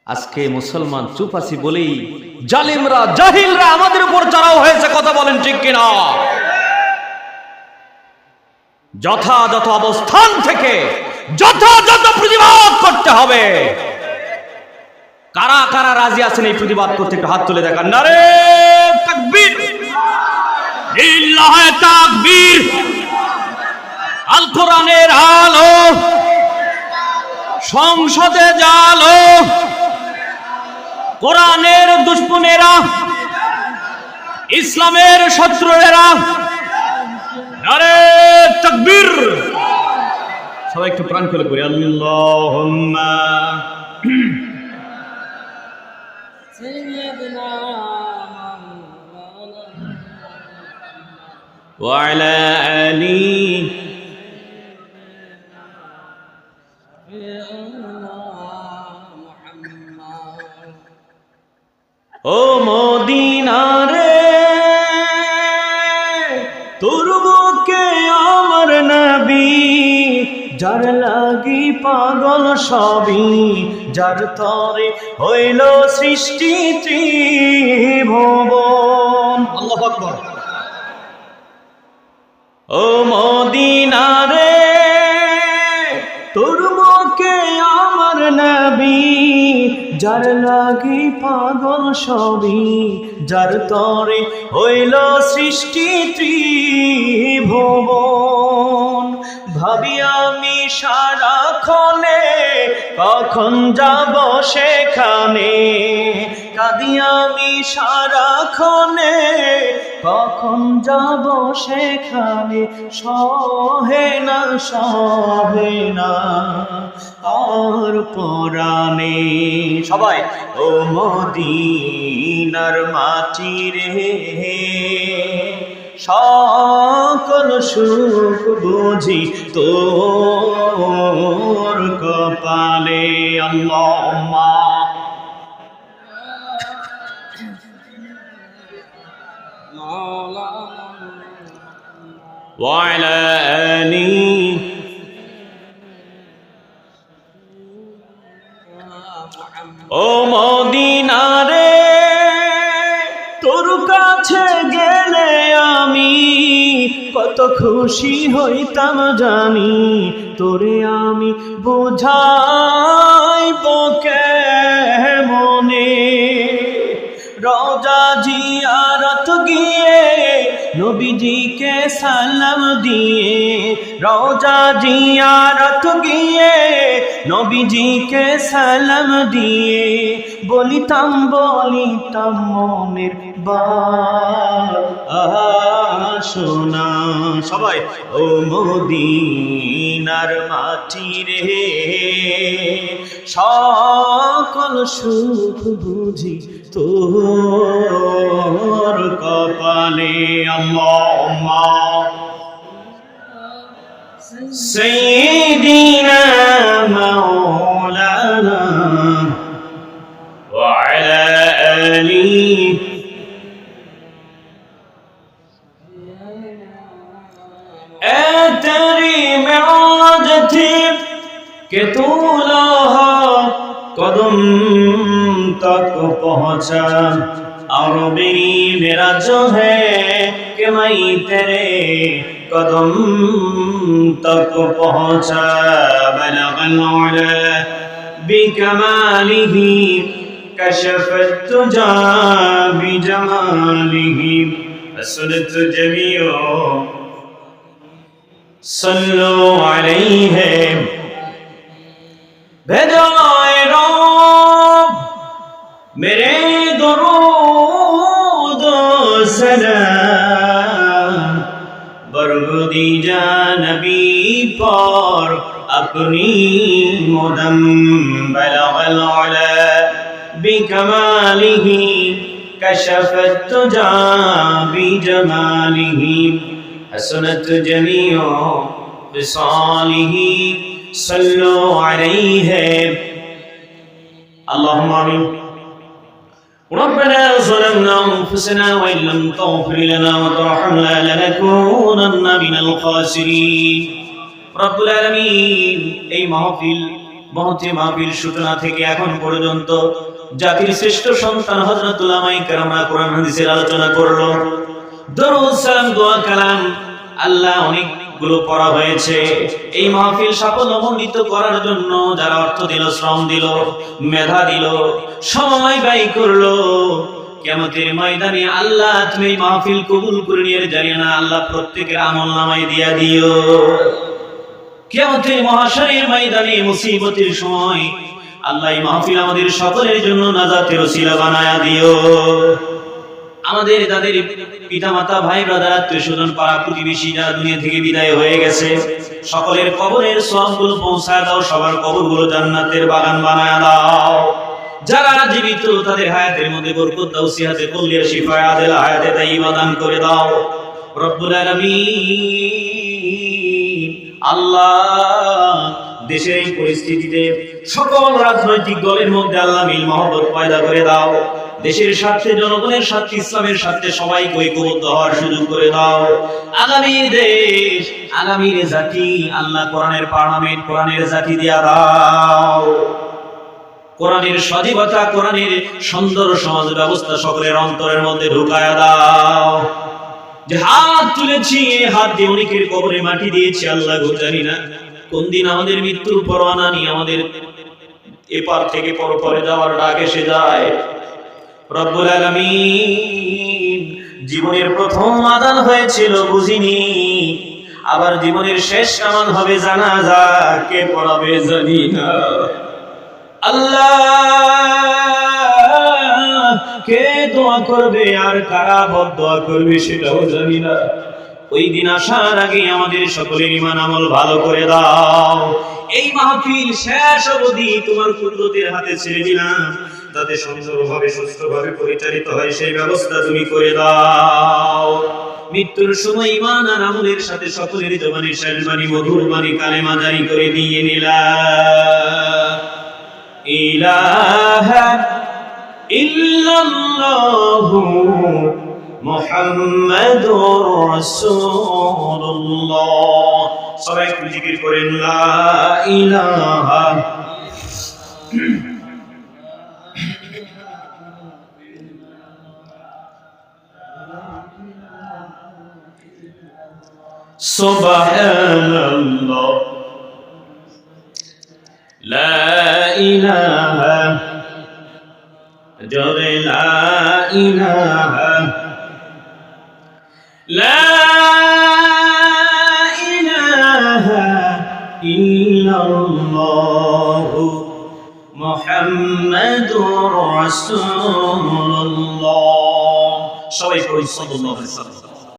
আজকে মুসলমান চুপ আছি বলেই জালিমরা জাহিলরা আমাদের উপর চড়াও হয়েছে। কথা বলেন ঠিক কিনা? যথাযথ অবস্থান থেকে যথাযথ প্রতিবাদ করতে হবে। কারা কারা রাজি আছেন এই প্রতিবাদ করতে? একটু হাত তুলে দেখান। নারে তাকবীর, লিল্লাহে তাকবীর। আল কোরআনের আলো, সংসদে জালো, কোরআনের দুশমনেরা, ইসলামের শত্রুরা। নারে তাকবীর। সবাই একটু প্রাণ খুলে পড়ি আল্লাহুম্মা সাইয়্যিদনা ওয়া আলা আলি ও মদিনা রে, তোর বুকে আমার নবী, যার লাগি পাগল সবই, যার তরে হইল সৃষ্টি ত্রিভুবন। আল্লাহু আকবার। ও মদিনা রে, তোর বুকে আমার নবী, যার লাগি পাগল সবই, যার তরে হইল সৃষ্টি ত্রিভুবন। ভাবি আমি সারাক্ষণে কখন যাব সেখানে, কাঁদি আমি সারাক্ষণে কখন যাব সেখানে। সহে না সহে না আর পরাণে। সবাই ও মদিনার মাটি রে, সকল সুখ বুঝি তোর কপালে। আল্লাহুম্মা ওয়া আলা আলি ও মদিনা রে, তোর কাছে গেলে আমি কত খুশি হইতাম জানি। তোরে আমি বুঝাইব কেমনে, রওজা জিয়ারত গিয়ে নবীজিকে সালাম দিয়ে, রওজা জিয়ারত গিয়ে নবীজিকে সালাম দিয়ে, বলিতাম বলিতাম মনের বাসনা। সবাই ও মদিনার মাটি রে, সকল সুখ বুঝি তোর কপালে। আল্লাহুম্মা সাইয়্যিদিনা মাওলানা ওয়া আলা আলি तेरी मेराज थी कि तू लौहा कदम तक पहुंचा, और मेरी मेरा जो है कि मैं तेरे कदम तक पहुंचा। बलगल उला बिकमालिही कशफत तुजा बिजमालिही हसनत जमीओ सल्लु अलैहि। भेजलाए रब मेरे दुरूद सलाम, बरगुदी जा नबी पर अपनी मुदम। बलगल उला बिकमालिही कशफत तुजा बिजमालिही हसनत जमीओ फिसालिही सल्लु अलैहि। अल्लाहुम्मा आमीन। रब्बना ज़लमना अनफुसना व इन लम तग़फिर लना व तरहमना लनकुनन्ना मिनल खासिरीन। रब्बुल आलामीन, এই মাহফিল মহতি মাহফিল সূচনা থেকে এখন পর্যন্ত জাতির শ্রেষ্ঠ সন্তান হযরত উলামায়ে কেরামরা কোরআন হাদিসের আলোচনা করলো, দরুদ সালাম দোয়া কালাম আল্লাহ অনেকগুলো পড়া হয়েছে। এই মাহফিল সাফল্যমণ্ডিত করার জন্য যারা অর্থ দিল, শ্রম দিল, মেধা দিল, সময় ব্যয় করলো, কিয়ামতের ময়দানে আল্লাহ তুমি এই মাহফিল কবুল করে নিয়ে জানিয়ে আল্লাহ প্রত্যেকের আমলনামায় দিয়া দিও। কিয়ামতের মহাশরের ময়দানে মুসিবতের সময় আল্লাহ এই মাহফিল আমাদের সকলের জন্য নাজাতের ওসিলা বানায়া দিও। আমাদের তাদের পিতামাতা, ভাই ব্রাদার, আত্মীয়স্বজন, পাড়া প্রতিবেশী যারা দুনিয়া থেকে বিদায় হয়ে গেছে, সকলের কবরের সওয়াবগুলো পৌঁছায় দাও, সবার কবরগুলো জান্নাতের বাগান বানায়া দাও। যারা জীবিত তাদের হায়াতের মধ্যে বরকত দাও, সিহাতে কুল্লিয়া শিফা আদিল হায়াতে তাইয়্যিবা দান করে দাও রব্বুল আলামিন। আল্লাহ দেশের এই পরিস্থিতিতে সকল রাজনৈতিক দলের মধ্যে আল্লাহ মিল মহব্বত পয়দা করে দাও। দেশের স্বার্থে, জনগণের স্বার্থে, ইসলামের স্বার্থে সবাইকে ঐক্যবদ্ধ হওয়ার সুযোগ করে দাও। আগামীর দেশ, আগামীর জাতি আল্লাহ কোরআনের পার্লামেন্ট, কোরআনের জাতি দিয়া দাও। কোরআনের সজীবতা, কোরআনের সুন্দর সমাজ ব্যবস্থা সকলের অন্তরের মধ্যে ঢুকায়া দাও। যে হাত তুলেছি, এই হাত দিয়ে অনেকের কবরে মাটি দিয়েছি আল্লাহ গো, জানি না কোন দিন আমাদের মৃত্যুর পরোয়ানা নিয়ে আমাদের এপার থেকে পরপরে যাওয়ার ডাক এসে যায়। রব্বুল আলামিন, জীবনের প্রথম আযান হয়েছিল বুঝিনি, আবার জীবনের শেষ নামাজ হবে জানাজা, কে পড়াবে জানি না। আল্লাহ কে দোয়া করবে আর কারা বদদোয়া করবে সেটাও জানি না। ওই দিন আসার আগে আমাদের সকলের ঈমান আমল ভালো করে দাও। এই মাহফিল শেষ অবধি তোমার কুদরতের হাতে ছেড়ে দিলাম, যাতে সুন্দরভাবে সুস্থভাবে পরিচালিত হয় সেই ব্যবস্থা তুমি করে দাও। মৃত্যুর সময় ঈমান আর আমলের সাথে সকলের জবানে শেষ বাণী, মধুর বাণী কালেমা জারি করে দিয়ে নিলাম। ইলাহা ইল্লাল্লাহু মুহাম্মাদুর রাসূলুল্লাহ। সবাই একটু জিকির করেন লা ইলাহা সুবহানাল্লাহ লা ইলাহা জোরে লা ইলাহা লা ইলাহা ইল্লাল্লাহু মুহাম্মাদুর রাসূলুল্লাহ। সবাই পড়ি সাল্লাল্লাহু আলাইহি ওয়াসাল্লাম।